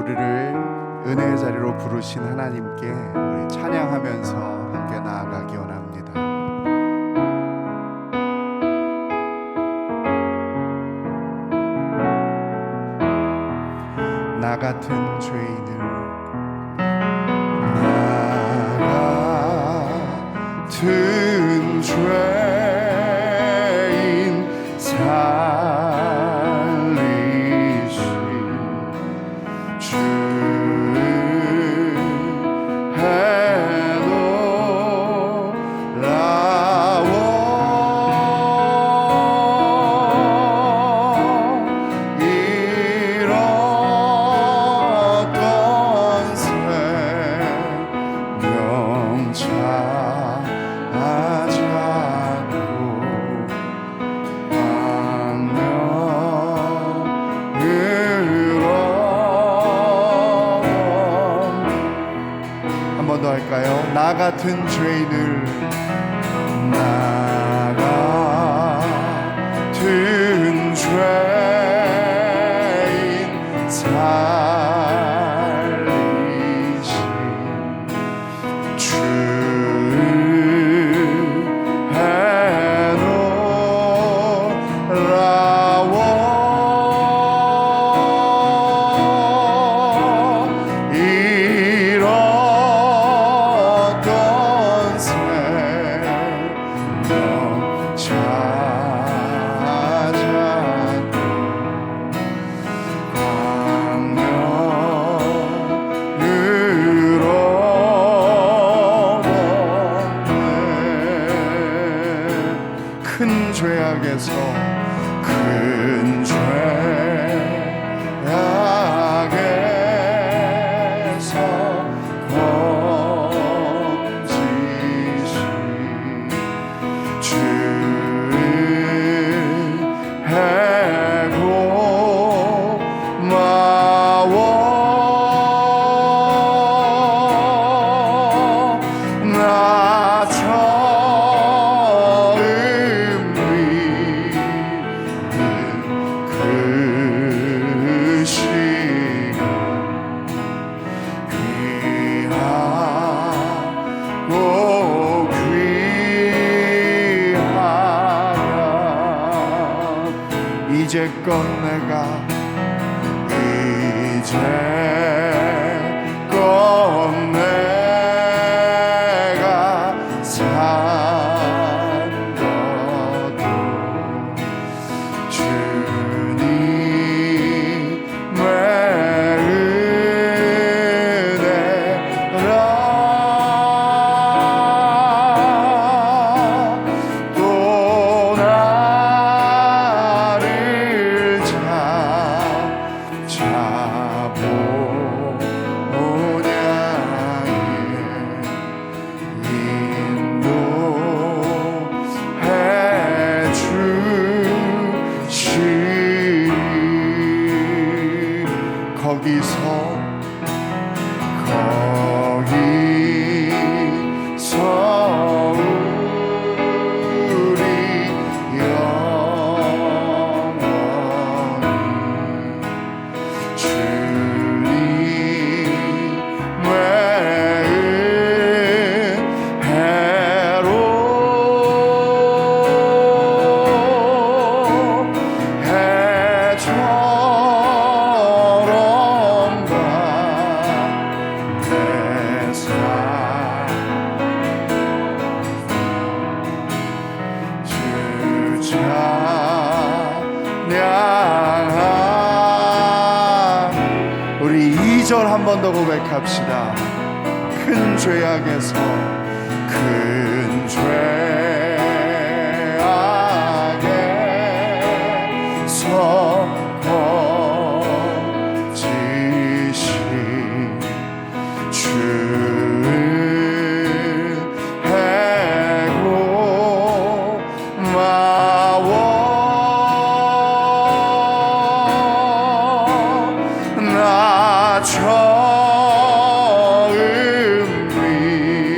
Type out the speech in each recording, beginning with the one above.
우리를 은혜의 자리로 부르신 하나님께 우리 찬양하면서 함께 나아가기 원합니다. 나 같은 죄인을, 나 같은 죄인 살리신 주 나 같은 죄인을, 나 같은 죄인 살리신 주 큰 죄악에서, 큰 죄악에서 건지신 주의 고마워. 나 이제껏 내가 산 것도 주님의 은혜라. 또 나를 찾아보냐 인도해 주시니 거기서 우리 영원히 주님의 은혜로 해처럼 내 삶 주 찬양. 우리 2절 한 번 더 고백합시다. 큰 죄악에서, 큰 죄악에서 건지신 주의 고마워. 나 처음 믿는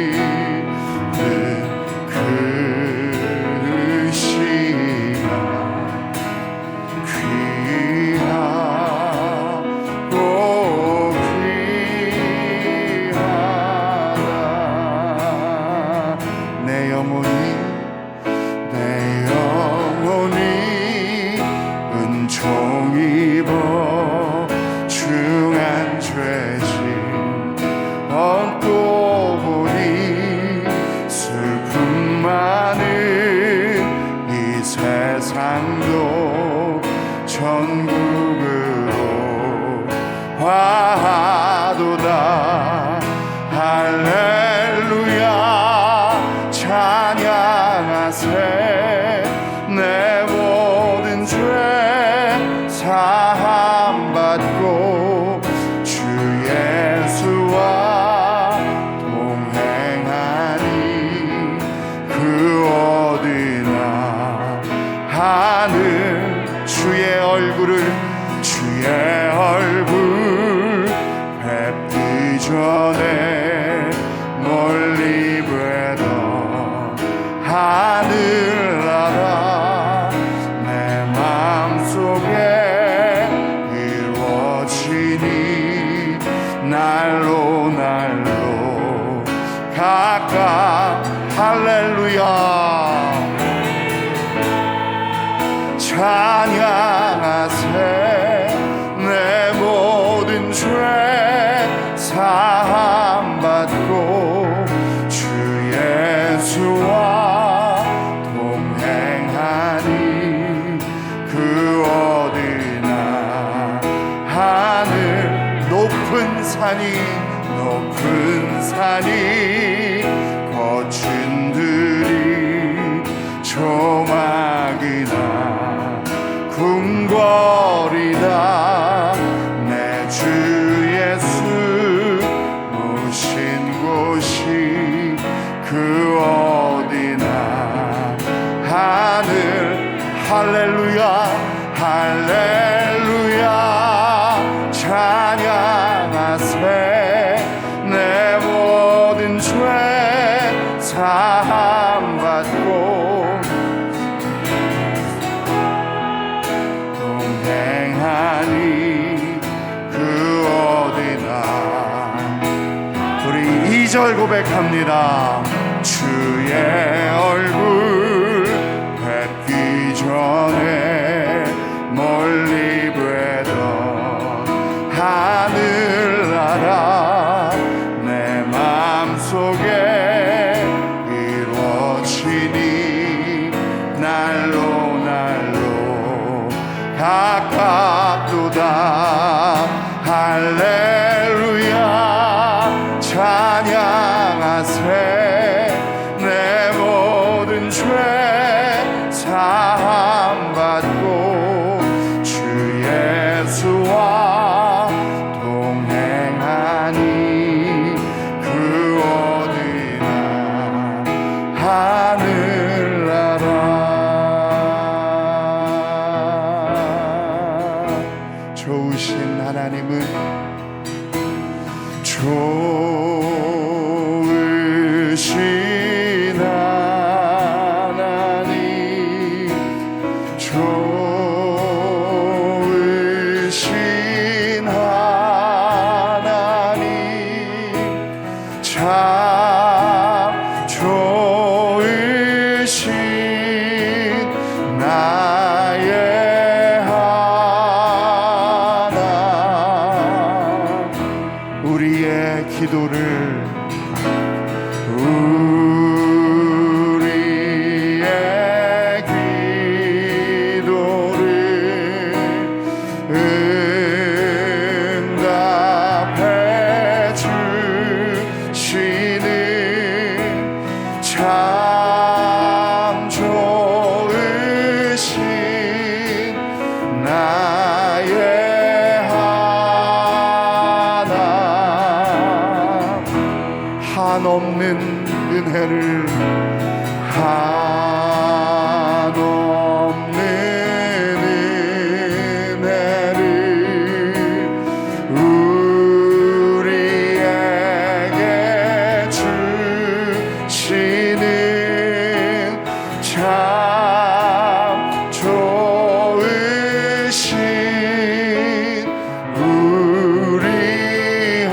그 시간 귀하고 화하도다. 할렐루야 찬양하세. 내 모든 죄 사함받고 주 예수와 동행하니 그 어디나 하늘 주의 얼굴 뵙기 전에 멀리 뵈던 하늘나라 내 마음속에 이루어지니 날로 각각 할렐루야 찬양하세. 내 모든 죄 사함받고 주 예수와 동행하니 그 어디나 하늘 높은 산이 거친 들이 조막이나 궁궐이다. 내 주 예수 모신 곳이 그 어디나 하늘 할렐루야 찬양하세. 내 모든 죄 사함받고 동행하니 그 어디나. 우리 2절 고백합니다. 주의 얼굴 뵙기 전에 멀리 뵈던 하늘나라 내 맘속에 이루어지니 날로 가깝도다. 할렐루야 찬양하세. 내 모든 죄 사함받고 주 예수와 동행하니 그 어디나 하늘나라. 좋으신 하나님은 좋으신 하나님 좋으신 하나님 참 좋으신 나의 하나님. 우리의 기도를 응답해 주시는 참 좋으신 나의 하나님. 한없는 은혜를 한없는 은혜를 우리에게 주시는 참 좋으신 우리 하나님.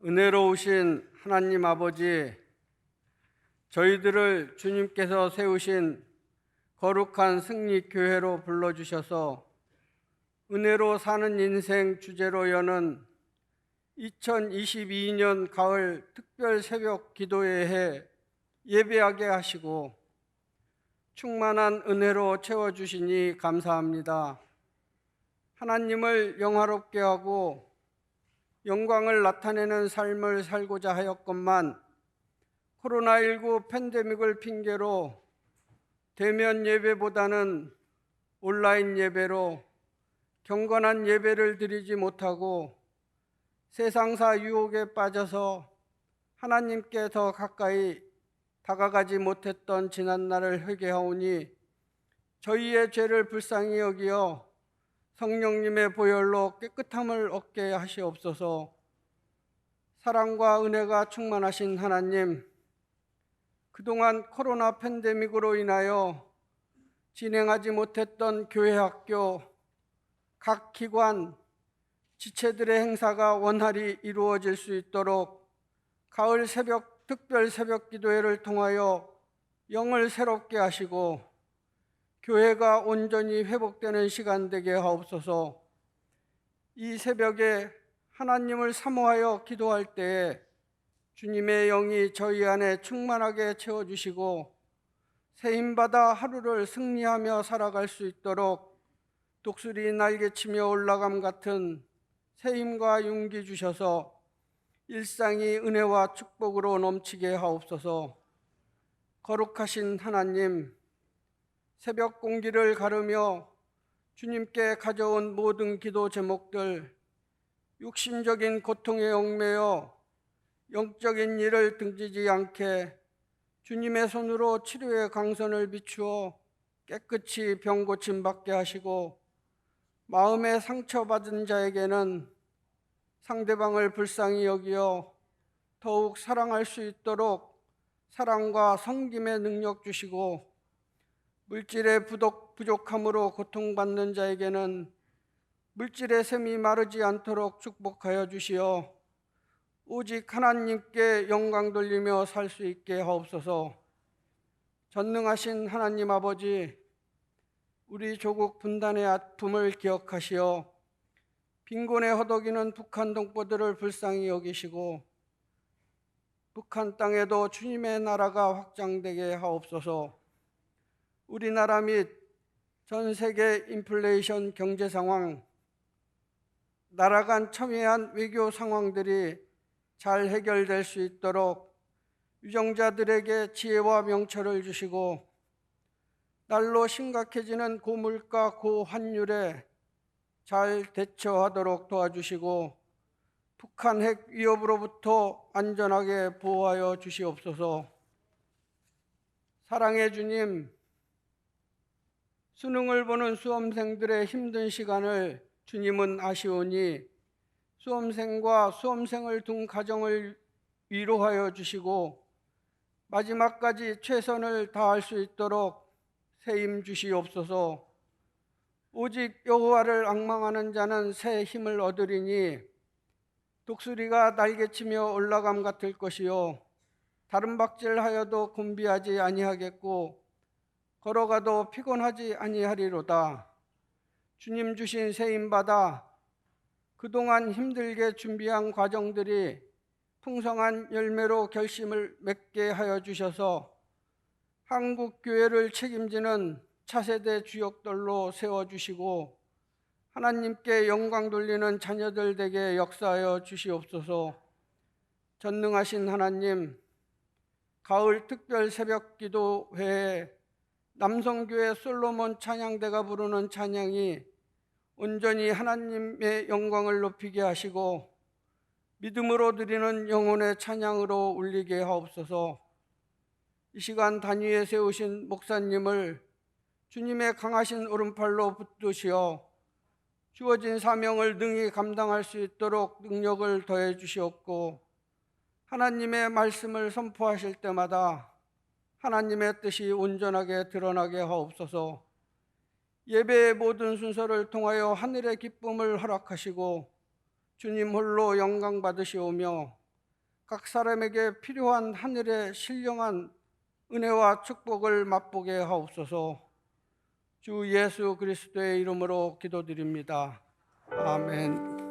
은혜로우신 하나님 아버지, 저희들을 주님께서 세우신 거룩한 승리교회로 불러주셔서 은혜로 사는 인생 주제로 여는 2022년 가을 특별 새벽 기도회에 예배하게 하시고 충만한 은혜로 채워주시니 감사합니다. 하나님을 영화롭게 하고 영광을 나타내는 삶을 살고자 하였건만 코로나19 팬데믹을 핑계로 대면 예배보다는 온라인 예배로 경건한 예배를 드리지 못하고 세상사 유혹에 빠져서 하나님께 더 가까이 다가가지 못했던 지난날을 회개하오니 저희의 죄를 불쌍히 여기어 성령님의 보혈로 깨끗함을 얻게 하시옵소서. 사랑과 은혜가 충만하신 하나님, 그동안 코로나 팬데믹으로 인하여 진행하지 못했던 교회 학교, 각 기관, 지체들의 행사가 원활히 이루어질 수 있도록 가을 새벽 특별 새벽 기도회를 통하여 영을 새롭게 하시고 교회가 온전히 회복되는 시간 되게 하옵소서. 이 새벽에 하나님을 사모하여 기도할 때에 주님의 영이 저희 안에 충만하게 채워주시고 세임받아 하루를 승리하며 살아갈 수 있도록 독수리 날개치며 올라감 같은 세임과 용기 주셔서 일상이 은혜와 축복으로 넘치게 하옵소서. 거룩하신 하나님, 새벽 공기를 가르며 주님께 가져온 모든 기도 제목들, 육신적인 고통에 얽매여 영적인 일을 등지지 않게 주님의 손으로 치료의 강선을 비추어 깨끗이 병 고침 받게 하시고 마음에 상처받은 자에게는 상대방을 불쌍히 여기어 더욱 사랑할 수 있도록 사랑과 섬김의 능력 주시고 물질의 부족함으로 고통받는 자에게는 물질의 샘이 마르지 않도록 축복하여 주시어 오직 하나님께 영광 돌리며 살 수 있게 하옵소서. 전능하신 하나님 아버지, 우리 조국 분단의 아픔을 기억하시어 빈곤에 허덕이는 북한 동포들을 불쌍히 여기시고 북한 땅에도 주님의 나라가 확장되게 하옵소서. 우리나라 및 전 세계 인플레이션 경제 상황, 나라 간 첨예한 외교 상황들이 잘 해결될 수 있도록 유정자들에게 지혜와 명철을 주시고 날로 심각해지는 고물가 고환율에 잘 대처하도록 도와주시고 북한 핵 위협으로부터 안전하게 보호하여 주시옵소서. 사랑의 주님, 수능을 보는 수험생들의 힘든 시간을 주님은 아시오니 수험생과 수험생을 둔 가정을 위로하여 주시고 마지막까지 최선을 다할 수 있도록 세임 주시옵소서. 오직 여호와를 앙망하는 자는 새 힘을 얻으리니 독수리가 날개치며 올라감 같을 것이요 다른 박질하여도 곤비하지 아니하겠고 걸어가도 피곤하지 아니하리로다. 주님 주신 세임받아 그동안 힘들게 준비한 과정들이 풍성한 열매로 결심을 맺게 하여 주셔서 한국 교회를 책임지는 차세대 주역들로 세워주시고 하나님께 영광 돌리는 자녀들 되게 역사하여 주시옵소서. 전능하신 하나님, 가을 특별 새벽 기도회에 남성교회 솔로몬 찬양대가 부르는 찬양이 온전히 하나님의 영광을 높이게 하시고 믿음으로 드리는 영혼의 찬양으로 울리게 하옵소서. 이 시간 단위에 세우신 목사님을 주님의 강하신 오른팔로 붙드시어 주어진 사명을 능히 감당할 수 있도록 능력을 더해 주시옵고 하나님의 말씀을 선포하실 때마다 하나님의 뜻이 온전하게 드러나게 하옵소서. 예배의 모든 순서를 통하여 하늘의 기쁨을 허락하시고 주님 홀로 영광 받으시오며 각 사람에게 필요한 하늘의 신령한 은혜와 축복을 맛보게 하옵소서. 주 예수 그리스도의 이름으로 기도드립니다. 아멘.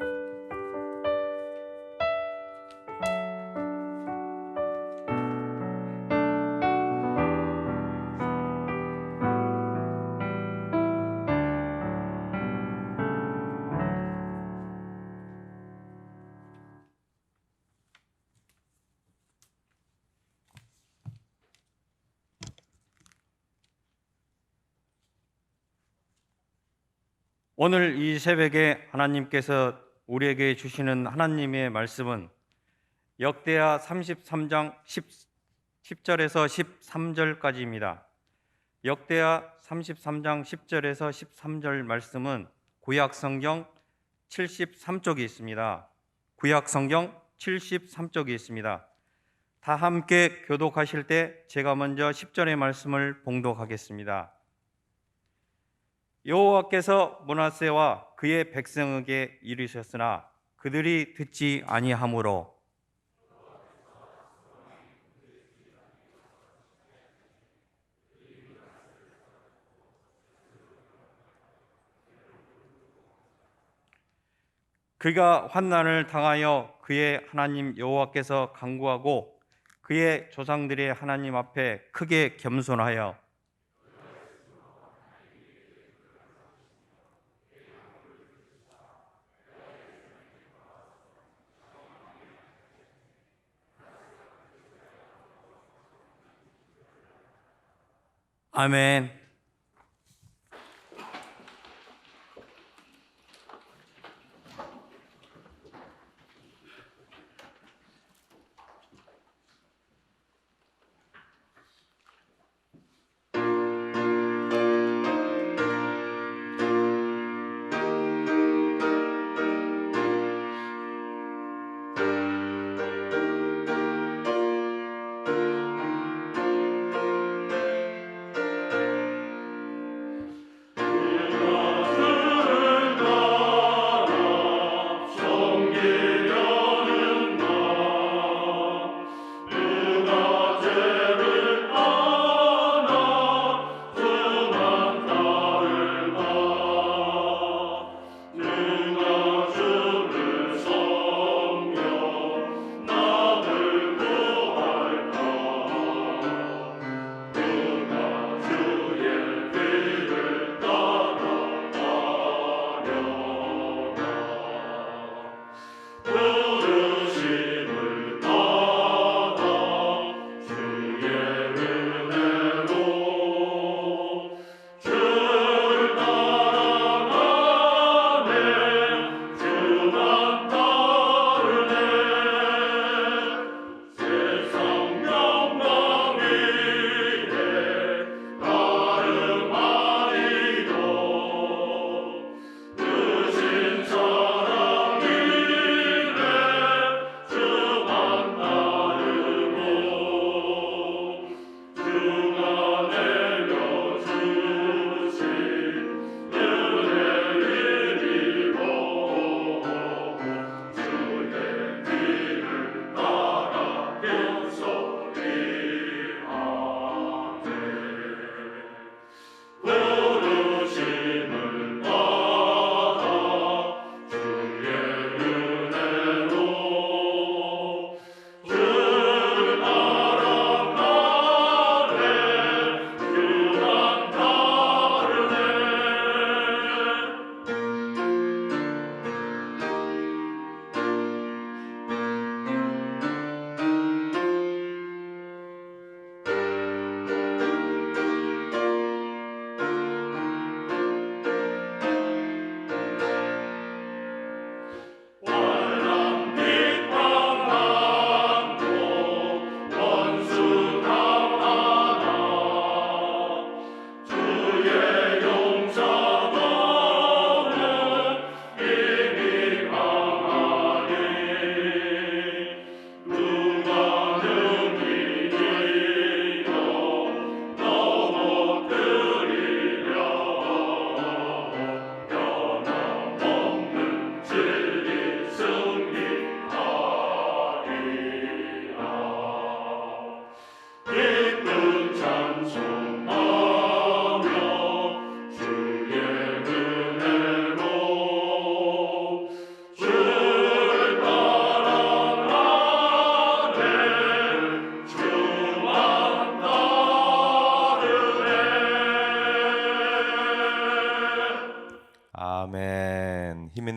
오늘 이 새벽에 하나님께서 우리에게 주시는 하나님의 말씀은 역대하 33장 10절에서 13절까지입니다. 역대하 33장 10절에서 13절 말씀은 구약 성경 73쪽이 있습니다. 구약 성경 73쪽이 있습니다. 다 함께 교독하실 때 제가 먼저 10절의 말씀을 봉독하겠습니다. 여호와께서 므낫세와 그의 백성에게 이르셨으나 그들이 듣지 아니하므로 그가 환난을 당하여 그의 하나님 여호와께서 간구하고 그의 조상들의 하나님 앞에 크게 겸손하여 아멘.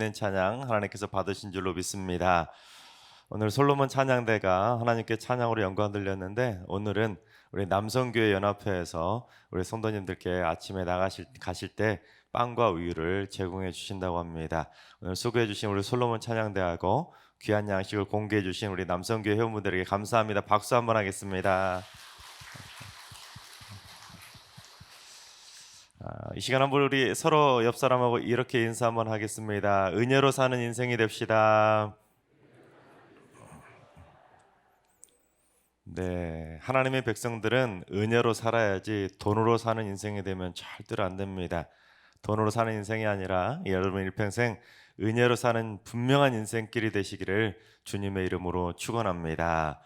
있는 찬양 하나님께서 받으신 줄로 믿습니다. 오늘 솔로몬 찬양대가 하나님께 찬양으로 영광 돌렸는데, 오늘은 우리 남성교회 연합회에서 우리 성도님들께 아침에 가실 때 빵과 우유를 제공해 주신다고 합니다. 오늘 수고해 주신 우리 솔로몬 찬양대하고 귀한 양식을 공개해 주신 우리 남성교회 회원분들에게 감사합니다. 박수 한번 하겠습니다. 이 시간 한번 우리 서로 옆 사람하고 이렇게 인사 한번 하겠습니다. 은혜로 사는 인생이 됩시다. 네, 하나님의 백성들은 은혜로 살아야지 돈으로 사는 인생이 되면 절대로 안 됩니다. 돈으로 사는 인생이 아니라 여러분 일평생 은혜로 사는 분명한 인생길이 되시기를 주님의 이름으로 축원합니다.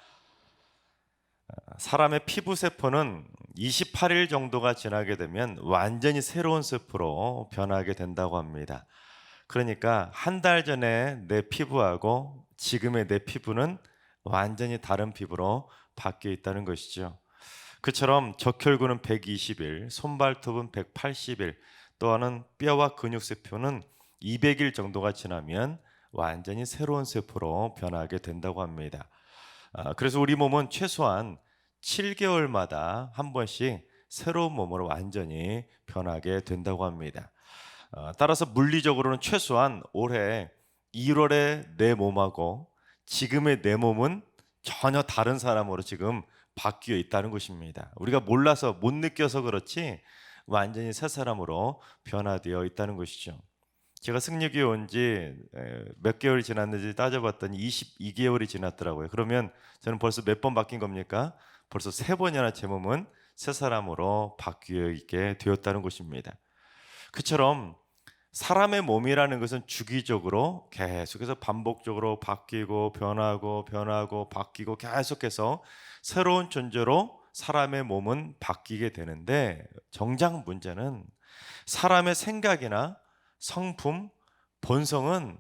사람의 피부 세포는 28일 정도가 지나게 되면 완전히 새로운 세포로 변하게 된다고 합니다. 그러니까 한 달 전에 내 피부하고 지금의 내 피부는 완전히 다른 피부로 바뀌어 있다는 것이죠. 그처럼 적혈구는 120일, 손발톱은 180일, 또한 뼈와 근육 세포는 200일 정도가 지나면 완전히 새로운 세포로 변하게 된다고 합니다. 그래서 우리 몸은 최소한 7개월마다 한 번씩 새로운 몸으로 완전히 변하게 된다고 합니다. 따라서 물리적으로는 최소한 올해 1월에 내 몸하고 지금의 내 몸은 전혀 다른 사람으로 지금 바뀌어 있다는 것입니다. 우리가 몰라서 못 느껴서 그렇지 완전히 새 사람으로 변화되어 있다는 것이죠. 제가 승리교회 온 지 몇 개월이 지났는지 따져봤더니 22개월이 지났더라고요. 그러면 저는 벌써 몇 번 바뀐 겁니까? 벌써 3번이나 제 몸은 새 사람으로 바뀌어 있게 되었다는 것입니다. 그처럼 사람의 몸이라는 것은 주기적으로 계속해서 반복적으로 바뀌고 변하고 바뀌고 계속해서 새로운 존재로 사람의 몸은 바뀌게 되는데, 정작 문제는 사람의 생각이나 성품, 본성은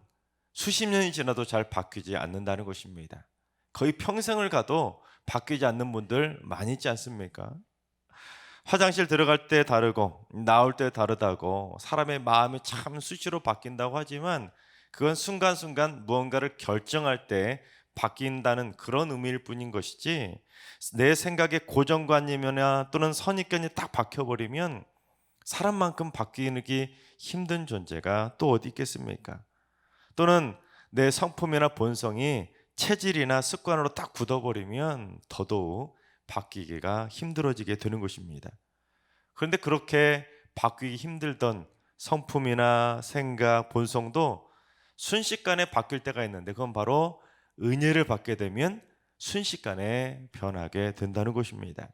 수십 년이 지나도 잘 바뀌지 않는다는 것입니다. 거의 평생을 가도 바뀌지 않는 분들 많이 있지 않습니까? 화장실 들어갈 때 다르고 나올 때 다르다고 사람의 마음이 참 수시로 바뀐다고 하지만, 그건 순간순간 무언가를 결정할 때 바뀐다는 그런 의미일 뿐인 것이지, 내 생각의 고정관념이나 또는 선입견이 딱 박혀버리면 사람만큼 바뀌기 힘든 존재가 또 어디 있겠습니까? 또는 내 성품이나 본성이 체질이나 습관으로 딱 굳어버리면 더더욱 바뀌기가 힘들어지게 되는 것입니다. 그런데 그렇게 바뀌기 힘들던 성품이나 생각, 본성도 순식간에 바뀔 때가 있는데, 그건 바로 은혜를 받게 되면 순식간에 변하게 된다는 것입니다.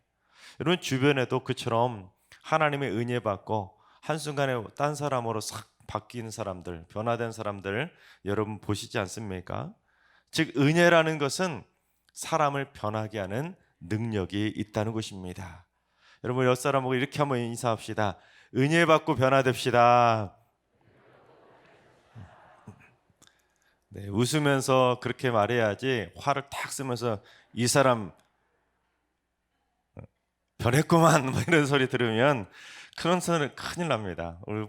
여러분 주변에도 그처럼 하나님의 은혜 받고 한순간에 딴 사람으로 싹 바뀌는 사람들, 변화된 사람들 여러분 보시지 않습니까? 즉 은혜라는 것은 사람을 변하게 하는 능력이 있다는 것입니다. 여러분 옆 사람하고 이렇게 한번 인사합시다. 은혜 받고 변화됩시다. 네, 웃으면서 그렇게 말해야지 화를 탁 쓰면서 이 사람 변했구만 뭐 이런 소리 들으면 그런 소리 큰일 납니다. 우리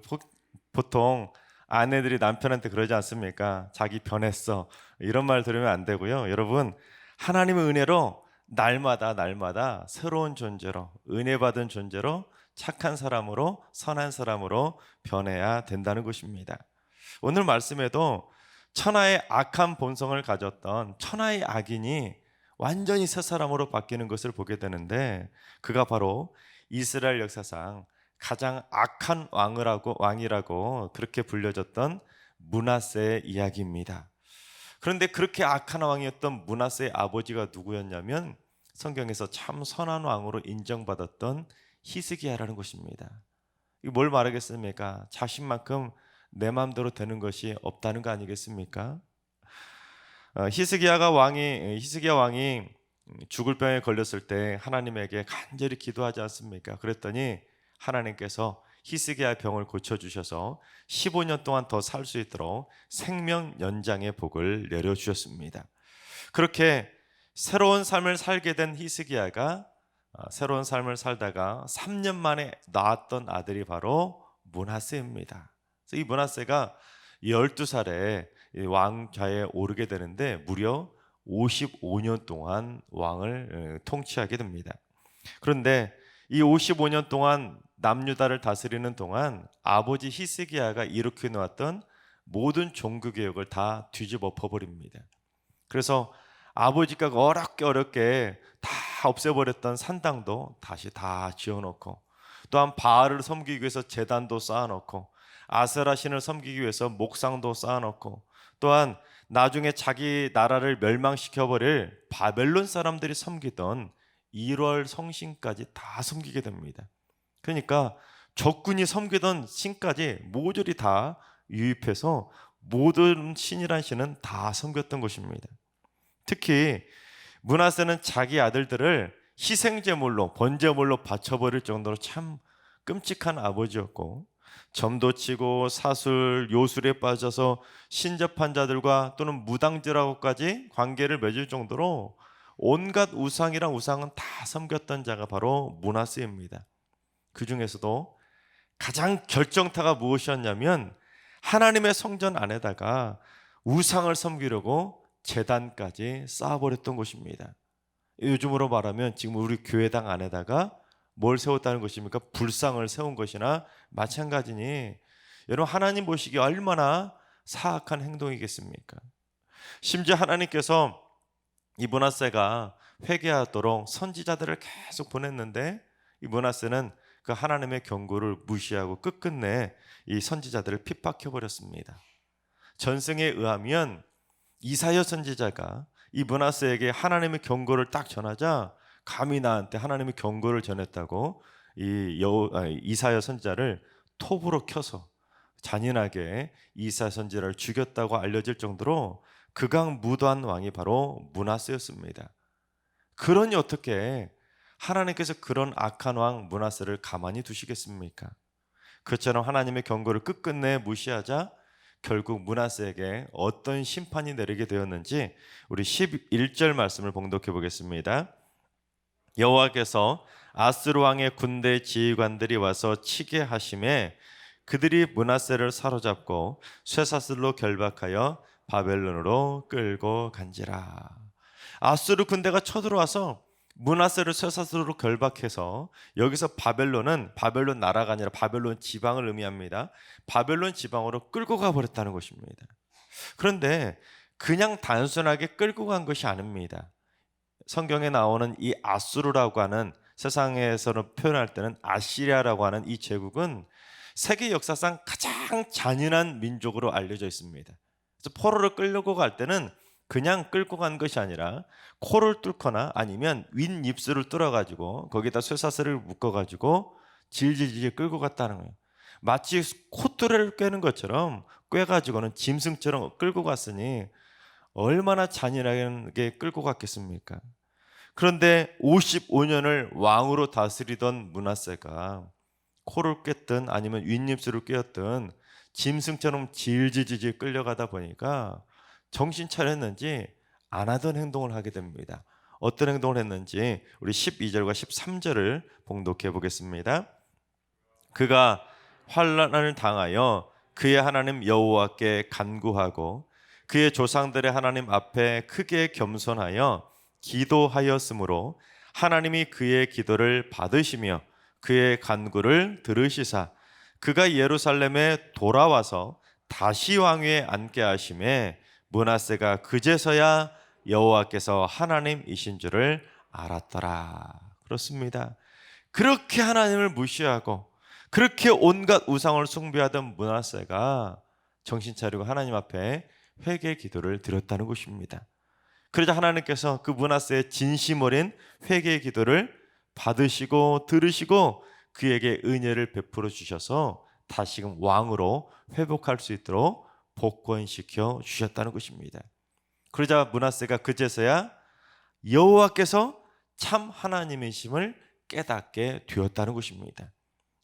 보통 아내들이 남편한테 그러지 않습니까? 자기 변했어 이런 말 들으면 안 되고요. 여러분 하나님의 은혜로 날마다 새로운 존재로, 은혜 받은 존재로, 착한 사람으로, 선한 사람으로 변해야 된다는 것입니다. 오늘 말씀에도 천하의 악한 본성을 가졌던 천하의 악인이 완전히 새 사람으로 바뀌는 것을 보게 되는데, 그가 바로 이스라엘 역사상 가장 악한 왕이라고 그렇게 불려졌던 므낫세의 이야기입니다. 그런데 그렇게 악한 왕이었던 므낫세의 아버지가 누구였냐면 성경에서 참 선한 왕으로 인정받았던 히스기야라는 것입니다. 이거 뭘 말하겠습니까? 자신만큼 내 마음대로 되는 것이 없다는 거 아니겠습니까? 히스기야 왕이 죽을 병에 걸렸을 때 하나님에게 간절히 기도하지 않습니까? 그랬더니 하나님께서 히스기야의 병을 고쳐주셔서 15년 동안 더 살 수 있도록 생명 연장의 복을 내려주셨습니다. 그렇게 새로운 삶을 살게 된 히스기야가 새로운 삶을 살다가 3년 만에 낳았던 아들이 바로 므낫세입니다. 이 므낫세가 12살에 왕좌에 오르게 되는데 무려 55년 동안 왕을 통치하게 됩니다. 그런데 이 55년 동안 남유다를 다스리는 동안 아버지 히스기야가 일으켜 놓았던 모든 종교 개혁을 다 뒤집어 엎어버립니다. 그래서 아버지가 어렵게 다 없애버렸던 산당도 다시 다 지어놓고, 또한 바알을 섬기기 위해서 제단도 쌓아놓고, 아세라 신을 섬기기 위해서 목상도 쌓아놓고, 또한 나중에 자기 나라를 멸망시켜버릴 바벨론 사람들이 섬기던 1월 성신까지 다 섬기게 됩니다. 그러니까 적군이 섬기던 신까지 모조리 다 유입해서 모든 신이란 신은 다 섬겼던 것입니다. 특히 므낫세는 자기 아들들을 희생제물로, 번제물로 바쳐버릴 정도로 참 끔찍한 아버지였고, 점도 치고 사술, 요술에 빠져서 신접한 자들과 또는 무당들하고까지 관계를 맺을 정도로 온갖 우상이랑 우상은 다 섬겼던 자가 바로 므낫세입니다. 그 중에서도 가장 결정타가 무엇이었냐면 하나님의 성전 안에다가 우상을 섬기려고 제단까지 쌓아버렸던 것입니다. 요즘으로 말하면 지금 우리 교회당 안에다가 뭘 세웠다는 것입니까? 불상을 세운 것이나 마찬가지니, 여러분 하나님 보시기에 얼마나 사악한 행동이겠습니까? 심지어 하나님께서 이 므낫세가 회개하도록 선지자들을 계속 보냈는데, 이 므낫세는 그 하나님의 경고를 무시하고 끝끝내 이 선지자들을 핍박해 버렸습니다. 전승에 의하면 이사야 선지자가 이 므낫세에게 하나님의 경고를 딱 전하자 감히 나한테 하나님의 경고를 전했다고 이사야 선지자를 톱으로 켜서 잔인하게 이사야 선지자를 죽였다고 알려질 정도로 극악무도한 왕이 바로 므낫세였습니다. 그러니 어떻게 하나님께서 그런 악한 왕 므낫세를 가만히 두시겠습니까? 그처럼 하나님의 경고를 끝끝내 무시하자 결국 므낫세에게 어떤 심판이 내리게 되었는지 우리 11절 말씀을 봉독해 보겠습니다. 여호와께서 아스루 왕의 군대 지휘관들이 와서 치게 하심에 그들이 므낫세를 사로잡고 쇠사슬로 결박하여 바벨론으로 끌고 간지라. 아스루 군대가 쳐들어와서 므낫세를 쇠사슬로 결박해서, 여기서 바벨론은 바벨론 나라가 아니라 바벨론 지방을 의미합니다. 바벨론 지방으로 끌고 가버렸다는 것입니다. 그런데 그냥 단순하게 끌고 간 것이 아닙니다. 성경에 나오는 이 아수르라고 하는, 세상에서는 표현할 때는 아시리아라고 하는 이 제국은 세계 역사상 가장 잔인한 민족으로 알려져 있습니다. 그래서 포로를 끌고 갈 때는 그냥 끌고 간 것이 아니라 코를 뚫거나 아니면 윗입술을 뚫어가지고 거기다 쇠사슬을 묶어가지고 질질질 끌고 갔다는 거예요. 마치 콧뚜레를 꿰는 것처럼 꿰가지고는 짐승처럼 끌고 갔으니 얼마나 잔인하게 끌고 갔겠습니까? 그런데 55년을 왕으로 다스리던 므낫세가 코를 꿰든 아니면 윗입술을 꿰었든 짐승처럼 질질질 끌려가다 보니까 정신 차렸는지 안 하던 행동을 하게 됩니다. 어떤 행동을 했는지 우리 12절과 13절을 봉독해 보겠습니다. 그가 환난을 당하여 그의 하나님 여호와께 간구하고 그의 조상들의 하나님 앞에 크게 겸손하여 기도하였으므로 하나님이 그의 기도를 받으시며 그의 간구를 들으시사 그가 예루살렘에 돌아와서 다시 왕위에 앉게 하심에 므낫세가 그제서야 여호와께서 하나님이신 줄을 알았더라. 그렇습니다. 그렇게 하나님을 무시하고 그렇게 온갖 우상을 숭배하던 므낫세가 정신 차리고 하나님 앞에 회개 기도를 드렸다는 것입니다. 그러자 하나님께서 그 므낫세의 진심 어린 회개 기도를 받으시고 들으시고 그에게 은혜를 베풀어 주셔서 다시금 왕으로 회복할 수 있도록 복권시켜 주셨다는 것입니다. 그러자 므낫세가 그제서야 여호와께서 참 하나님이심을 깨닫게 되었다는 것입니다.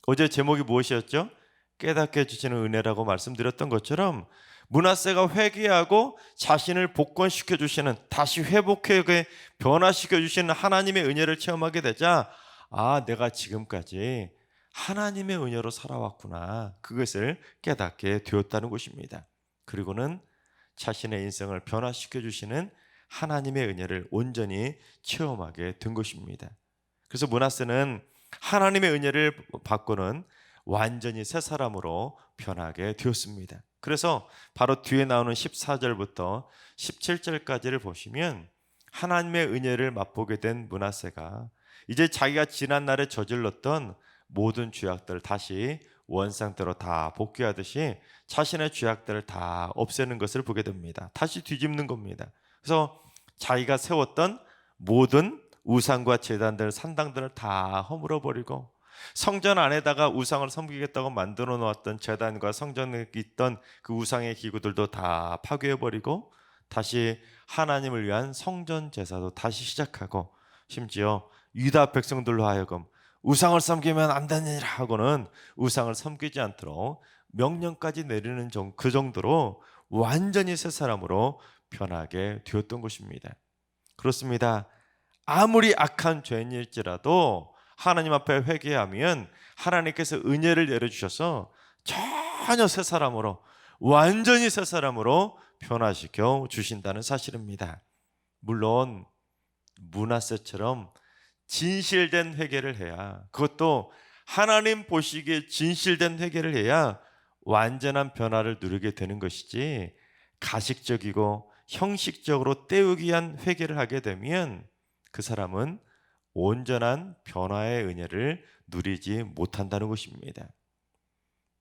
어제 제목이 무엇이었죠? 깨닫게 해주시는 은혜라고 말씀드렸던 것처럼 므낫세가 회개하고 자신을 복권시켜 주시는, 다시 회복하게 변화시켜 주시는 하나님의 은혜를 체험하게 되자 내가 지금까지 하나님의 은혜로 살아왔구나, 그것을 깨닫게 되었다는 것입니다. 그리고는 자신의 인생을 변화시켜 주시는 하나님의 은혜를 온전히 체험하게 된 것입니다. 그래서 므낫세는 하나님의 은혜를 받고는 완전히 새 사람으로 변하게 되었습니다. 그래서 바로 뒤에 나오는 14절부터 17절까지를 보시면 하나님의 은혜를 맛보게 된 므낫세가 이제 자기가 지난날에 저질렀던 모든 죄악들을 다시 원상대로 다 복귀하듯이 자신의 죄악들을 다 없애는 것을 보게 됩니다. 다시 뒤집는 겁니다. 그래서 자기가 세웠던 모든 우상과 제단들, 산당들을 다 허물어 버리고 성전 안에다가 우상을 섬기겠다고 만들어 놓았던 제단과 성전에 있던 그 우상의 기구들도 다 파괴해 버리고 다시 하나님을 위한 성전 제사도 다시 시작하고 심지어 유다 백성들로 하여금 우상을 섬기면 안 되느니라 하고는 우상을 섬기지 않도록 명령까지 내리는 그 정도로 완전히 새 사람으로 변하게 되었던 것입니다. 그렇습니다. 아무리 악한 죄인일지라도 하나님 앞에 회개하면 하나님께서 은혜를 내려주셔서 전혀 새 사람으로, 완전히 새 사람으로 변화시켜 주신다는 사실입니다. 물론 므낫세처럼 진실된 회개를 해야, 그것도 하나님 보시기에 진실된 회개를 해야 완전한 변화를 누리게 되는 것이지, 가식적이고 형식적으로 때우기 위한 회개를 하게 되면 그 사람은 온전한 변화의 은혜를 누리지 못한다는 것입니다.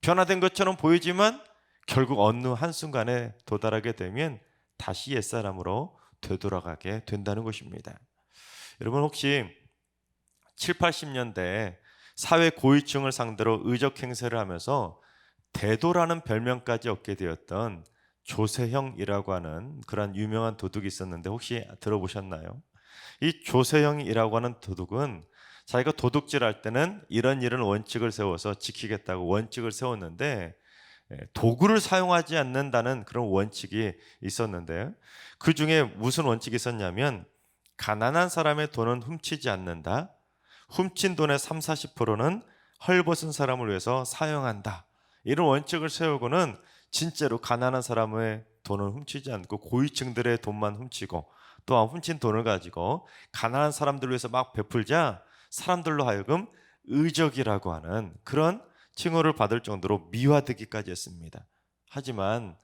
변화된 것처럼 보이지만 결국 어느 한순간에 도달하게 되면 다시 옛사람으로 되돌아가게 된다는 것입니다. 여러분 혹시 7, 80년대 사회 고위층을 상대로 의적 행세를 하면서 대도라는 별명까지 얻게 되었던 조세형이라고 하는 그런 유명한 도둑이 있었는데 혹시 들어보셨나요? 이 조세형이라고 하는 도둑은 자기가 도둑질할 때는 이런 원칙을 세워서 지키겠다고 원칙을 세웠는데 도구를 사용하지 않는다는 그런 원칙이 있었는데요. 그 중에 무슨 원칙이 있었냐면 가난한 사람의 돈은 훔치지 않는다. 훔친 돈의 3, 40%는 헐벗은 사람을 위해서 사용한다. 이런 원칙을 세우고는 진짜로 가난한 사람의 돈을 훔치지 않고 고위층들의 돈만 훔치고 또한 훔친 돈을 가지고 가난한 사람들을 위해서 막 베풀자 사람들로 하여금 의적이라고 하는 그런 칭호를 받을 정도로 미화되기까지 했습니다. 하지만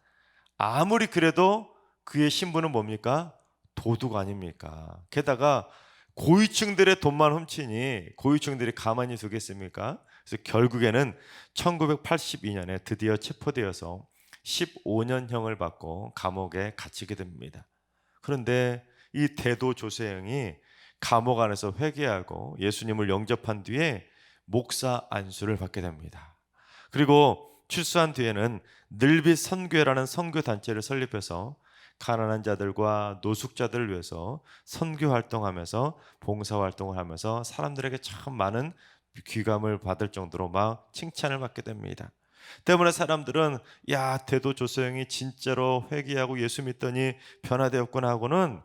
아무리 그래도 그의 신분은 뭡니까? 도둑 아닙니까? 게다가 고위층들의 돈만 훔치니 고위층들이 가만히 두겠습니까? 그래서 결국에는 1982년에 드디어 체포되어서 15년형을 받고 감옥에 갇히게 됩니다. 그런데 이 대도 조세형이 감옥 안에서 회개하고 예수님을 영접한 뒤에 목사 안수를 받게 됩니다. 그리고 출소한 뒤에는 늘빛 선교회라는 선교 단체를 설립해서 가난한 자들과 노숙자들을 위해서 선교 활동하면서 봉사 활동을 하면서 사람들에게 참 많은 귀감을 받을 정도로 막 칭찬을 받게 됩니다. 때문에 사람들은 야, 대도 조세형이 진짜로 회개하고 예수 믿더니 변화되었구나 하고는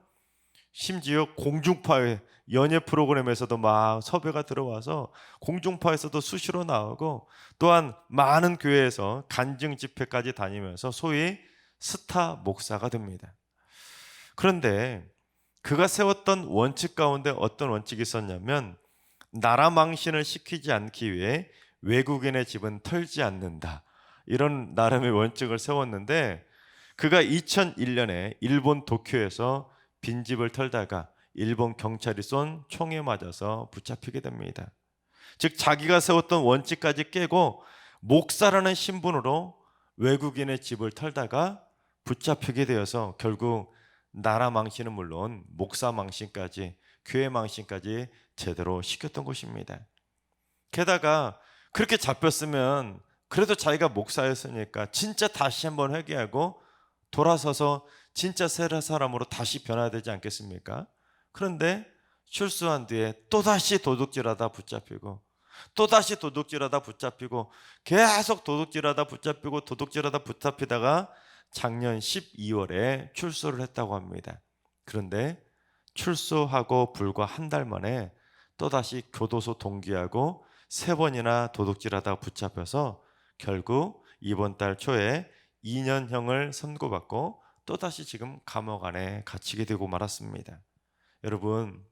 심지어 공중파의 연예 프로그램에서도 막 섭외가 들어와서 공중파에서도 수시로 나오고 또한 많은 교회에서 간증 집회까지 다니면서 소위 스타 목사가 됩니다. 그런데 그가 세웠던 원칙 가운데 어떤 원칙이 있었냐면 나라 망신을 시키지 않기 위해 외국인의 집은 털지 않는다. 이런 나름의 원칙을 세웠는데 그가 2001년에 일본 도쿄에서 빈집을 털다가 일본 경찰이 쏜 총에 맞아서 붙잡히게 됩니다. 즉 자기가 세웠던 원칙까지 깨고 목사라는 신분으로 외국인의 집을 털다가 붙잡히게 되어서 결국 나라 망신은 물론 목사 망신까지 교회 망신까지 제대로 시켰던 것입니다. 게다가 그렇게 잡혔으면 그래도 자기가 목사였으니까 진짜 다시 한번 회개하고 돌아서서 진짜 새 사람으로 다시 변화되지 않겠습니까? 그런데 출소한 뒤에 또다시 도둑질하다 붙잡히고 또다시 도둑질하다 붙잡히고 계속 도둑질하다 붙잡히다가 작년 12월에 출소를 했다고 합니다. 그런데 출소하고 불과 한 달 만에 또다시 교도소 동기하고 3번이나 도둑질하다 붙잡혀서 결국 이번 달 초에 2년형을 선고받고 또다시 지금 감옥 안에 갇히게 되고 말았습니다. 여러분,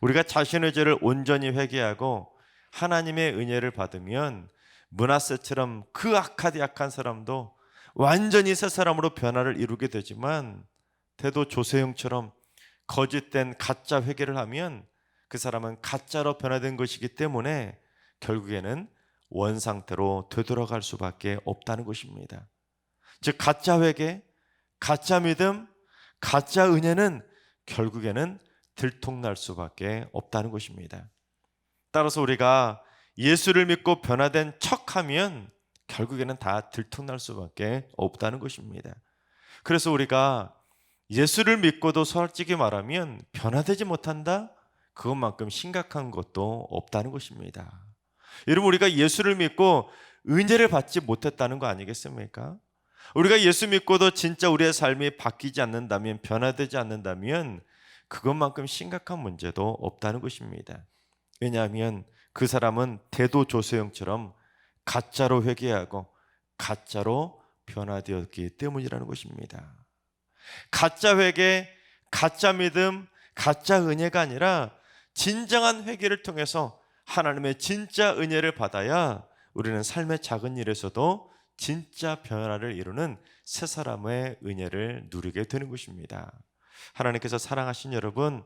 우리가 자신의 죄를 온전히 회개하고 하나님의 은혜를 받으면 므낫세처럼 그 악한 사람도 완전히 새 사람으로 변화를 이루게 되지만, 태도 조세형처럼 거짓된 가짜 회개를 하면 그 사람은 가짜로 변화된 것이기 때문에 결국에는 원상태로 되돌아갈 수밖에 없다는 것입니다. 즉 가짜 회개, 가짜 믿음, 가짜 은혜는 결국에는 들통날 수밖에 없다는 것입니다. 따라서 우리가 예수를 믿고 변화된 척하면 결국에는 다 들통날 수밖에 없다는 것입니다. 그래서 우리가 예수를 믿고도 솔직히 말하면 변화되지 못한다? 그것만큼 심각한 것도 없다는 것입니다. 여러분, 우리가 예수를 믿고 은혜를 받지 못했다는 거 아니겠습니까? 우리가 예수 믿고도 진짜 우리의 삶이 바뀌지 않는다면, 변화되지 않는다면 그것만큼 심각한 문제도 없다는 것입니다. 왜냐하면 그 사람은 대도 조세형처럼 가짜로 회개하고 가짜로 변화되었기 때문이라는 것입니다. 가짜 회개, 가짜 믿음, 가짜 은혜가 아니라 진정한 회개를 통해서 하나님의 진짜 은혜를 받아야 우리는 삶의 작은 일에서도 진짜 변화를 이루는 새 사람의 은혜를 누리게 되는 것입니다. 하나님께서 사랑하신 여러분,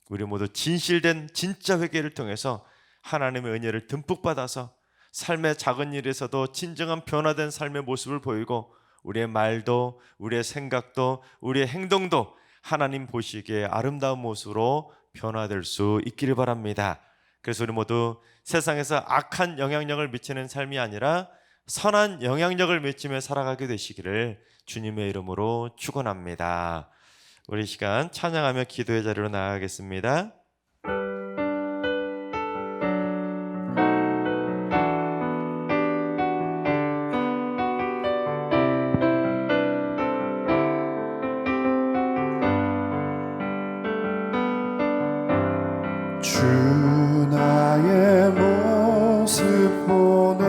우리 모두 진실된 진짜 회개를 통해서 하나님의 은혜를 듬뿍 받아서 삶의 작은 일에서도 진정한 변화된 삶의 모습을 보이고, 우리의 말도, 우리의 생각도, 우리의 행동도 하나님 보시기에 아름다운 모습으로 변화될 수 있기를 바랍니다. 그래서 우리 모두 세상에서 악한 영향력을 미치는 삶이 아니라 선한 영향력을 미치며 살아가게 되시기를 주님의 이름으로 축원합니다. 우리 시간 찬양하며 기도의 자리로 나아가겠습니다. 주 나의 모습 보네,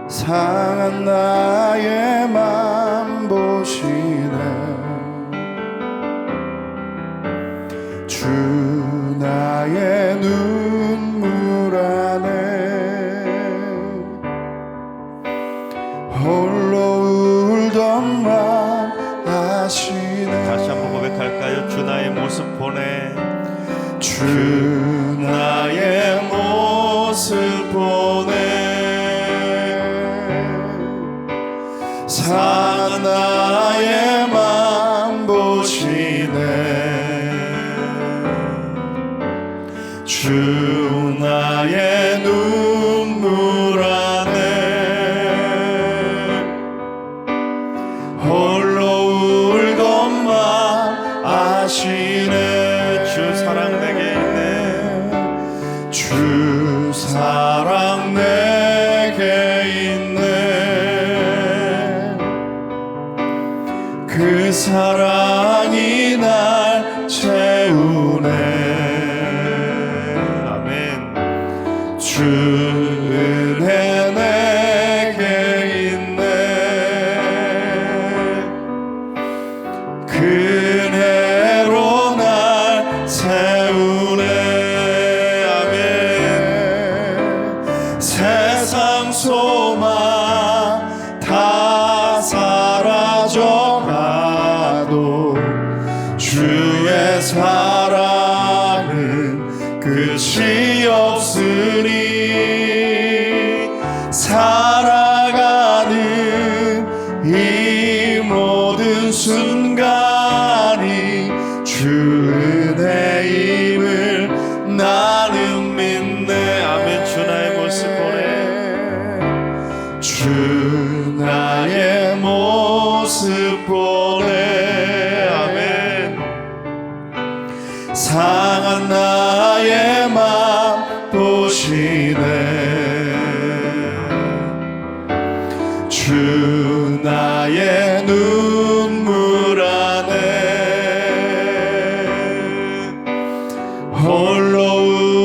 상한 나의 맘 보시네. 주 나의 눈물 안에 홀로 울던 맘 아시네. 다시 한번 고백할까요? 주 나의 모습 보네. 주 나의 모습 보네, 상한 나의 맘 보시네. 주 나의 눈물 안에 홀로 울던 맘 아시네. 주 사랑 내게 있네. 주 사랑 내게 있네. 그 사랑이 날 채우네. 아멘. 주 은혜 내게 있네. 그 은혜로 날 세우네. 아멘. 세상 소망 다 사라져가도 주의 사랑은 끝이 없으니, 살아가는 이 모든 순간이 주 은혜임을 나는 믿네. 아멘. 주 나의 모습 보네. 주 나의 모습 보네. 아멘. 상한 나의 맘 보시네. 주 나의 눈물 안에 홀로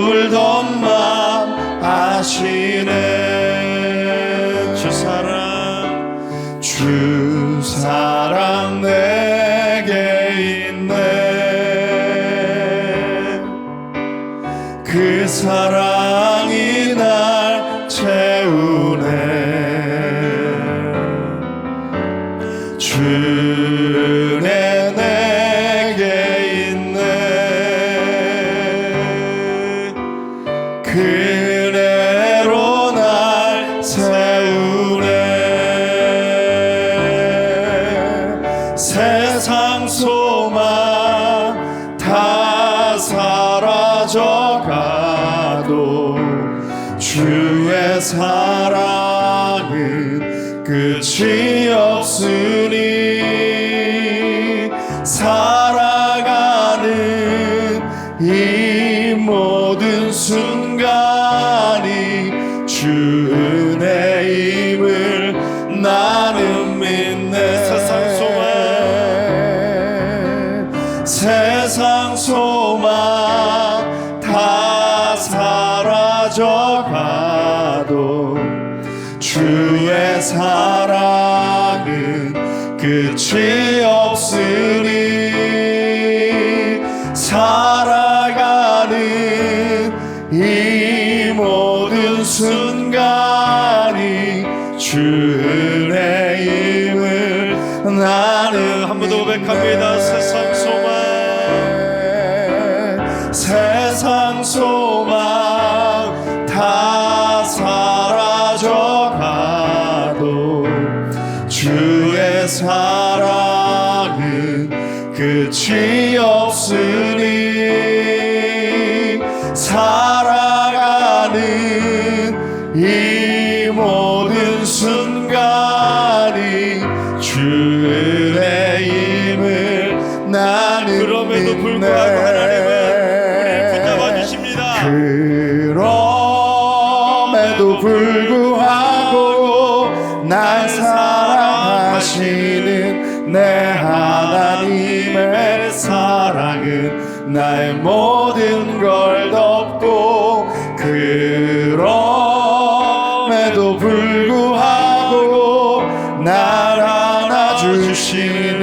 울던 맘 아시네. 사랑이 날 채우네. 주네 내게 있네. 그대로 날 세우네. 세상 소망 다 사라져가도 주의 사랑은 끝이 없으니 살아가는 이 모든 순간이 주 은혜임을 나는 믿네. 세상 소망 다 사라져가도 주의 사랑은 끝이 없으니 살아가는 이 모든 순간이 주 은혜임을 나는 한 번 더 고백합니다. 세상 소망, 세상 소망 다 사라져가도 주의 사랑은 끝이 없으니 살아가는 이 모든 순간이 주 은혜임을 나는 그럼에도 불구하고 믿네. 하나님은 우리를 붙잡아 주십니다. 그럼에도 불구하고 날 사랑하시는 내 하나님의 사랑은 나의 모든 걸 덮고, 그럼에도 불구하고 날 안아주시는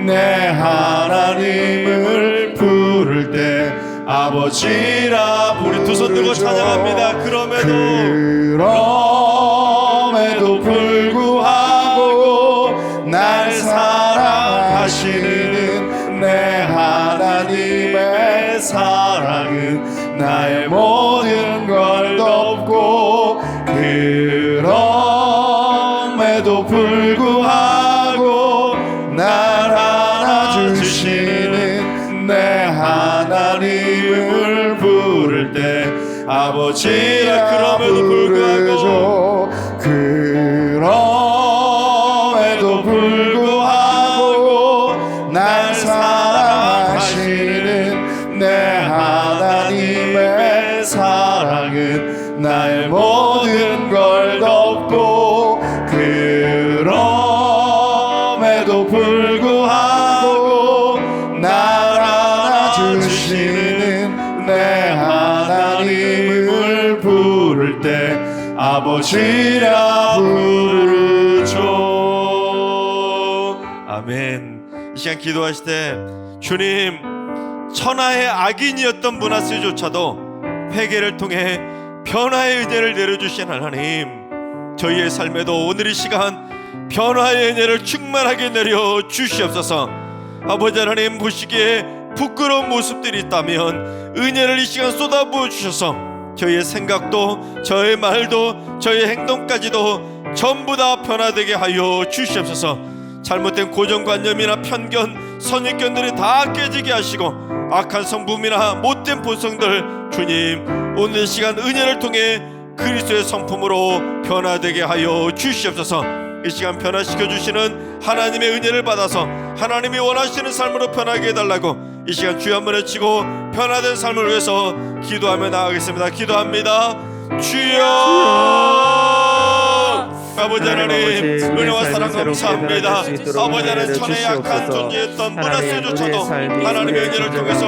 내 하나님을 부를 때 아버지라. 우리 두 손 들고 찬양합니다. 그럼에도 불구하고 날 사랑하시는 내 하나님의 사랑은 나의 모든 걸 덮고, 그럼에도 불구하고 날 안아주시는 내 하나님을 부를 때 아버지라. 그럼에도 불구하고, 그럼에도 불구하고 날 사랑하시는 내 하나님의 사랑은 나의 모든 걸 덮고, 그럼에도 불구하고 날 안아주시는 내 하나님을 부를 때 아버지라 부르죠. 아멘. 이 시간 기도하실 때, 주님, 천하의 악인이었던 문하세조차도 회개를 통해 변화의 은혜를 내려주신 하나님, 저희의 삶에도 오늘 이 시간 변화의 은혜를 충만하게 내려 주시옵소서. 아버지 하나님, 보시기에 부끄러운 모습들이 있다면 은혜를 이 시간 쏟아부어 주셔서 저희의 생각도, 저의 말도, 저의 행동까지도 전부 다 변화되게 하여 주시옵소서. 잘못된 고정관념이나 편견, 선입견들이 다 깨지게 하시고, 악한 성품이나 못된 본성들, 주님, 오늘 시간 은혜를 통해 그리스도의 성품으로 변화되게 하여 주시옵소서. 이 시간 변화시켜 주시는 하나님의 은혜를 받아서 하나님이 원하시는 삶으로 변하게 해달라고 이 시간 주여 한번 외치고 변화된 삶을 위해서 기도하며 나아가겠습니다. 기도합니다. 주여, 아버지 하나님 은혜와 사랑 감사합니다. 아버지 하나님 천에 약한 존재였던 문하세조차도 하나님의 은혜를 통해서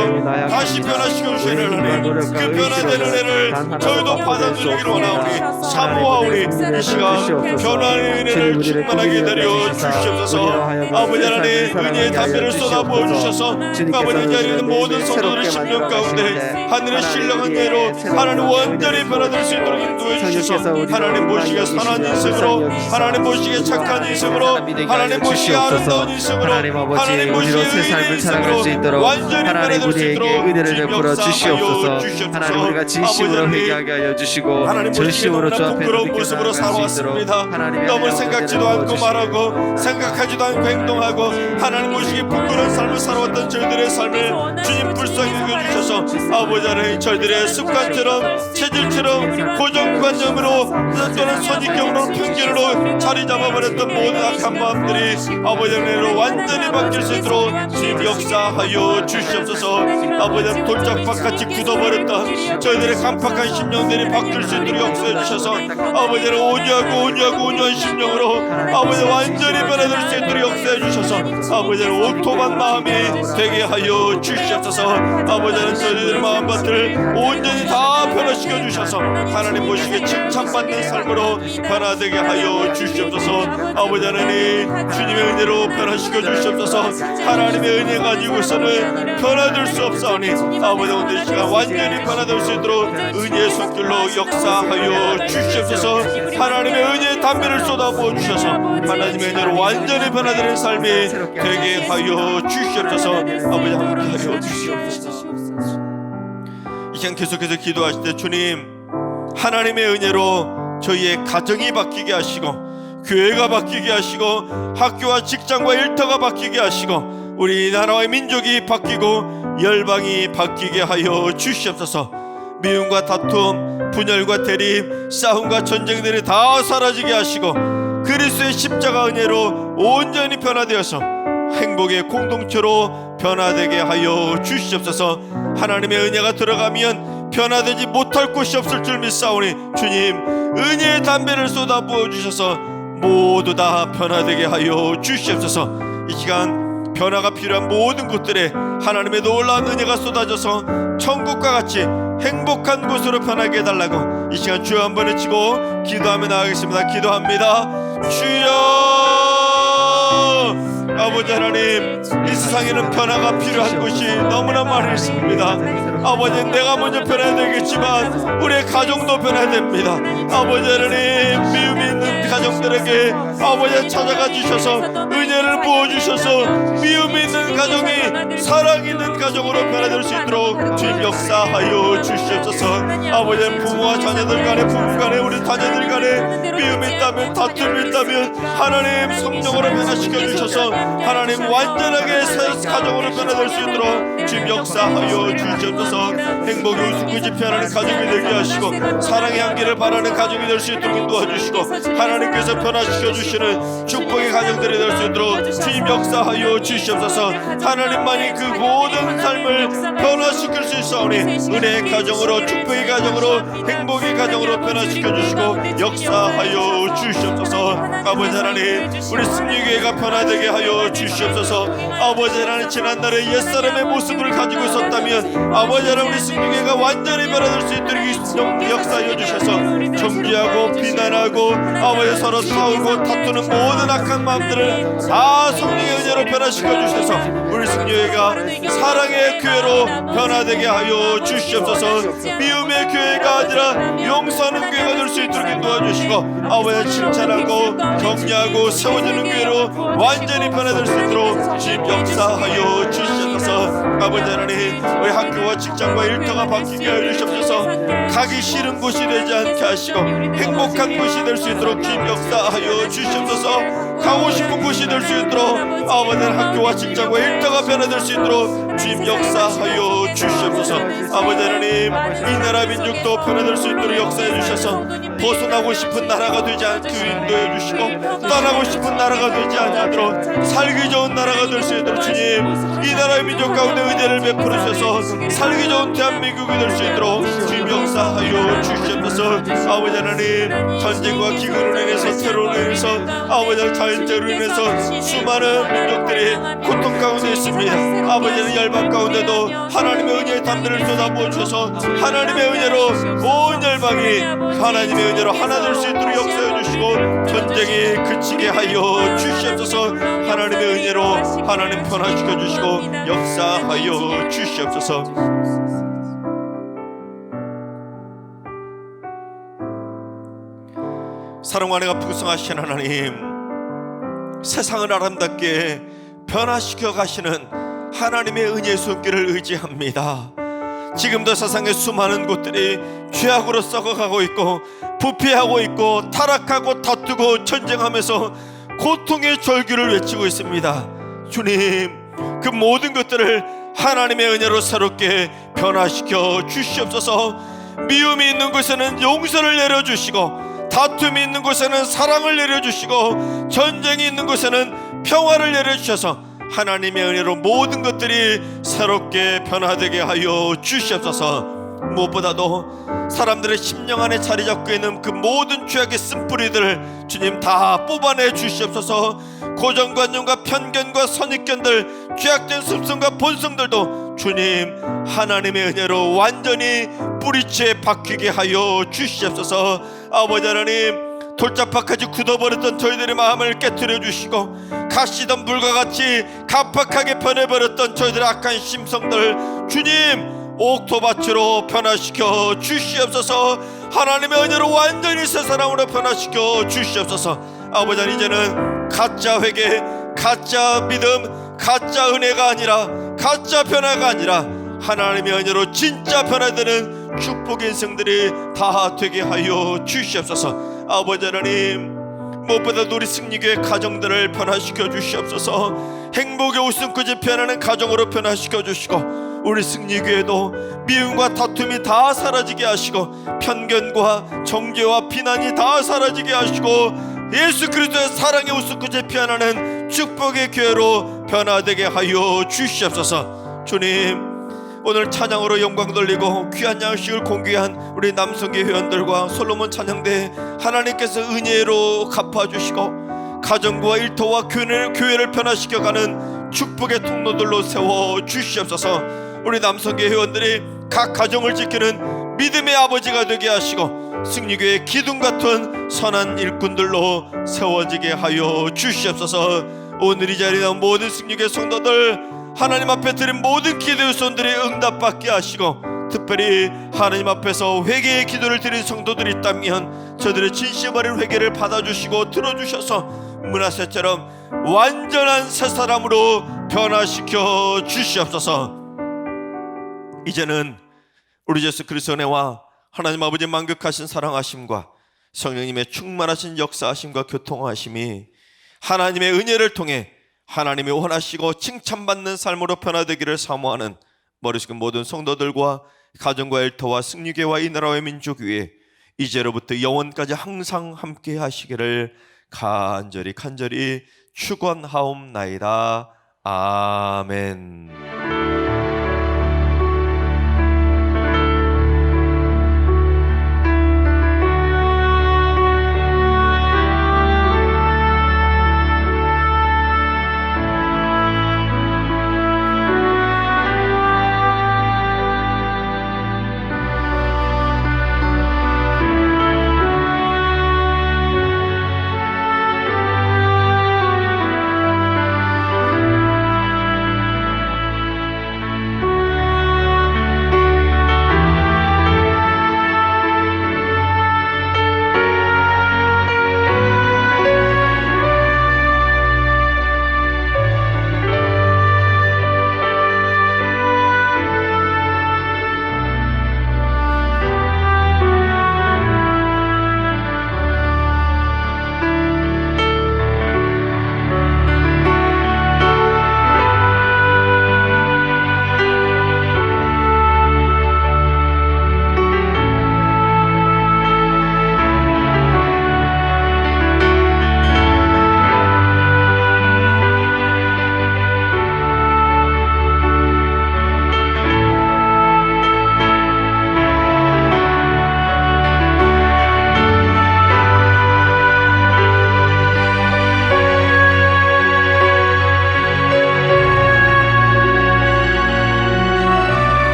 다시 변화시켜 주시는 은혜, 그 변화된 은혜를 저희도 받아들이기를 원하오니 사모하오니 이 시간 변화의 은혜를 충만하게 해드려 주시옵소서. 아버지 하나님 은혜의 담배를 쏟아부어 주셔서 아버지 하나님 모든 성도들의 심령 가운데 하늘의 신령한 은혜로 하나님 완전히 변화될 수 있도록 인도해 주셔서 하나님 보시기에 선한 인생으로, 하나님 보시기에 착한 인생으로, 하나님 보시기에 아름다운 인생으로, 하나님 보시기에 의인의 인생으로 완전히 변화될 수 있도록 은혜를 베풀어 주시옵소서. 하나님 우리가 진심으로 회개하게 하여 주시고 전심으로 주 앞에 부끄러운 모습으로 살아왔습니다. 너무 생각지도 않고 말하고 생각하지도 않고 행동하고 하나님 보시기에 부끄러운 삶을 살아왔던 저희들의 삶을 주님 불쌍히 여겨주셔서 아버지 하나님 저희들의 습관처럼 체질처럼 고정관념으로 또는 선입견으로 편견으로 자리 잡아버렸던 모든 악한 마음들이 아버지 하나님으로 완전히 바뀔 수 있도록 주님 역사하여 주시옵소서. 아버지 하나님 돌짝밭같이 굳어버렸던 저희들의 간팍한 심령들이 바뀔 수 있도록 역사해 주셔서 아버지 하나님 온유한 심령으로 아버지 완전히 변화될 수 있도록 역사해 주셔서 아버지 하나님 오토반 마음이 되게 하여 주시옵소서. 아버지 하나님 저희들의 마음밭을 온전히 다 변화시켜 주셔서 하나님 보시기에 칭찬받는 삶으로 변화되게 하여 주시옵소서. 아버지 하나님 주님의 은혜로 변화시켜 주시옵소서. 하나님의 은혜 가지고서는 변화될 수 없사오니 아버지 오늘 이 시간 완전히 변화될 수 있도록 은혜의 손길로 역사하여 주시옵소서. 하나님의 은혜의 담배를 쏟아부어 주셔서 하나님의 은혜로 완전히 변화되는 삶이 되게 하여 주시옵소서. 아버지 함께하여 주시옵소서. 이 시간 계속해서 기도하실 때 주님 하나님의 은혜로 저희의 가정이 바뀌게 하시고 교회가 바뀌게 하시고 학교와 직장과 일터가 바뀌게 하시고 우리나라와 민족이 바뀌고 열방이 바뀌게 하여 주시옵소서. 미움과 다툼, 분열과 대립, 싸움과 전쟁들이 다 사라지게 하시고 그리스도의 십자가 은혜로 온전히 변화되어서 행복의 공동체로 변화되게 하여 주시옵소서. 하나님의 은혜가 들어가면 변화되지 못할 곳이 없을 줄 믿사오니 주님 은혜의 담배를 쏟아부어 주셔서 모두 다 변화되게 하여 주시옵소서. 이 시간 변화가 필요한 모든 곳들에 하나님의 놀라운 은혜가 쏟아져서 천국과 같이 행복한 곳으로 변하게 해달라고 이 시간 주여 한번 외치고 기도하며 나가겠습니다. 기도합니다. 주여 아버지 하나님 이 세상에는 변화가 필요한 곳이 너무나 많이 있습니다. 아버지 내가 먼저 변해야 되겠지만 우리의 가정도 변해야 됩니다. 아버지 하나님 미움이 있는 가정들에게 아버지 찾아가 주셔서 은혜를 부어주셔서 미움이 있는 가정이 사랑 있는 가정으로 변화될 수 있도록 주님 역사하여 주시옵소서. 아버지 부모와 자녀들 간에 부부 간에 우리 자녀들 간에 미움이 있다면 다툼이 있다면 하나님 성령으로 변화시켜 주셔서 하나님 완전하게 새 가정으로 변화될 수 있도록 주님 역사하여 주시옵소서. 행복이 웃음기 집회하는 가정이 되게 하시고 사랑의 향기를 바라는 가정이 될 수 있도록 도와주시고 하나님께서 변화시켜 주시는 축복의 가정들이 될 수 있도록 주님 역사하여 주시옵소서. 하나님만이 그 모든 삶을 변화시킬 수 있사오니 은혜의 가정으로 축복의 가정으로 행복의 가정으로 변화시켜 주시고 역사하여 주시옵소서. 아버지 하나님 우리 승리교회가 변화되게 하여 주시옵소서. 아버지 하나님 지난날의 옛사람의 모습을 가지고 있었다면 아버지 하나님 우리 승리교회가 완전히 변화될 수 있도록 역사하여 주셔서 정죄하고 비난하고 아버지 서로 싸우고 다투는 모든 악한 마음들을 다 성령의 은혜로 변화시켜 주셔서 우리 승리교회가 사랑의 교회로 변화되게 하여 주시옵소서. 미움의 교회가 아니라 용서하는 교회가 될 수 있도록 도와주시고 아버지 칭찬하고 격려하고 세워주는 교회로 완전히 변화될 수 있도록 주님 역사하여 주시옵소서. 아버지 하나님 우리 학교와 직장과 일터가 바뀌게 하여 주시옵소서. 가기 싫은 곳이 되지 않게 하시고 행복한 곳이 될 수 있도록 주님 역사하여 주시옵소서. 가고 싶은 곳이 될 수 있도록 아버지 학교와 직장과 일터가 변화될 수 있도록 주님 역사하여 주시옵소서. 아버지 하나님 이 나라 민족도 변화될 수 있도록 역사해 주셔서 벗어나고 싶은 나라가 되지 않게 인도해 주시고 떠나고 싶은 나라가 되지 않도록 살기 좋은 나라가 될 수 있도록 주님 이 나라의 민족 가운데 은혜를 베풀어 주셔서 살기 좋은 대한민국이 될 수 있도록 주님 역사하여 주시옵소서. 인해서 아버지 하나님 전쟁과 기근으로 인해서 테러로 인해서 아버지 하나님 자연재해로 인해서 수많은 민족들이 고통 가운데 있습니다. 아버지는 열방 가운데도 하나님의 은혜의 담배를 쏟아부어 주셔서 하나님의 은혜로 온 열방이 하나님의 은혜로 하나 될 수 있도록 역사해 주시고 전쟁이 그치게 하여 주시옵소서. 하나님의 은혜로 하나님 변화시켜 주시고 역사하여 주시옵소서. 사랑과 은혜가 풍성하신 하나님, 세상을 아름답게 변화시켜 가시는 하나님의 은혜의 손길을 의지합니다. 지금도 세상의 수많은 곳들이 죄악으로 썩어가고 있고 부패하고 있고 타락하고 다투고 전쟁하면서 고통의 절규를 외치고 있습니다. 주님, 그 모든 것들을 하나님의 은혜로 새롭게 변화시켜 주시옵소서. 미움이 있는 곳에는 용서를 내려주시고 다툼이 있는 곳에는 사랑을 내려주시고 전쟁이 있는 곳에는 평화를 내려주셔서 하나님의 은혜로 모든 것들이 새롭게 변화되게 하여 주시옵소서. 무엇보다도 사람들의 심령 안에 자리 잡고 있는 그 모든 죄악의 쓴뿌리들을 주님 다 뽑아내 주시옵소서. 고정관념과 편견과 선입견들, 죄악된 습성과 본성들도 주님 하나님의 은혜로 완전히 뿌리채 박히게 하여 주시옵소서. 아버지 하나님, 돌짝박하지 굳어버렸던 저희들의 마음을 깨트려 주시고 가시던 물과 같이 갑박하게 변해버렸던 저희들의 악한 심성들 주님 옥토밭으로 변화시켜 주시옵소서. 하나님의 은혜로 완전히 새 사람으로 변화시켜 주시옵소서. 아버지, 이제는 가짜 회개, 가짜 믿음, 가짜 은혜가 아니라 가짜 변화가 아니라 하나님의 은혜로 진짜 변화되는 축복 인생들이 다 되게 하여 주시옵소서. 아버지 하나님, 무엇보다 우리 승리교회 가정들을 변화시켜 주시옵소서. 행복의 웃음꽃이 변하는 가정으로 변화시켜 주시고 우리 승리교회도 미움과 다툼이 다 사라지게 하시고 편견과 정죄와 비난이 다 사라지게 하시고 예수 그리스도의 사랑의 웃음꽃이 피어나는 축복의 교회로 변화되게 하여 주시옵소서. 주님, 오늘 찬양으로 영광 돌리고 귀한 양식을 공개한 우리 남성계 회원들과 솔로몬 찬양대 하나님께서 은혜로 갚아주시고 가정과 일터와 교회를 변화시켜가는 축복의 통로들로 세워 주시옵소서. 우리 남성계 회원들이 각 가정을 지키는 믿음의 아버지가 되게 하시고 승리교회 기둥 같은 선한 일꾼들로 세워지게 하여 주시옵소서. 오늘 이 자리에 나온 모든 승리교회 성도들 하나님 앞에 드린 모든 기도의 손들이 응답받게 하시고 특별히 하나님 앞에서 회개의 기도를 드린 성도들이 있다면 저들의 진심 어린 회개를 받아주시고 들어주셔서 문하세처럼 완전한 새 사람으로 변화시켜 주시옵소서. 이제는 우리 예수 그리스도의 은혜와 하나님 아버지의 만극하신 사랑하심과 성령님의 충만하신 역사하심과 교통하심이 하나님의 은혜를 통해 하나님이 원하시고 칭찬받는 삶으로 변화되기를 사모하는 머리 숙인 모든 성도들과 가정과 일터와 승리교회와 이 나라의 민족 위에 이제로부터 영원까지 항상 함께 하시기를 간절히 축원하옵나이다. 아멘.